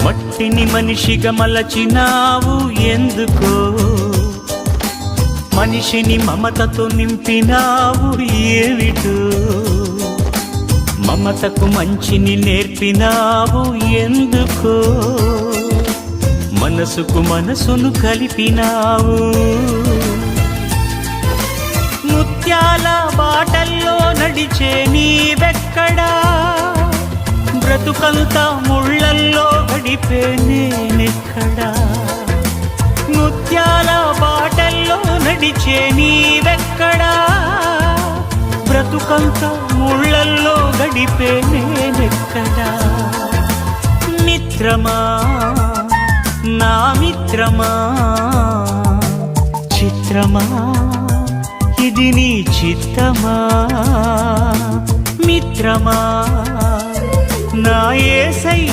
మట్టిని మనిషిగా మలచినావు ఎందుకో, మనిషిని మమతతో నింపినావు ఏమిటో, మమతకు మంచిని నేర్పినావు ఎందుకో, మనసుకు మనసును కలిపినావు. ముత్యాల బాటల్లో నడిచే నీవెక్కడా, బ్రతుకంతా ముళ్ళల్లో గడిపే నేనెక్కడా. ముత్యాల బాటల్లో నడిచే నీవెక్కడా, బ్రతుకంతా ముళ్ళల్లో గడిపే నేనెక్కడా. మిత్రమా నా మిత్రమా, చిత్రమా ఇది నీ చిత్తమా. మిత్రమా నా యేసయ్య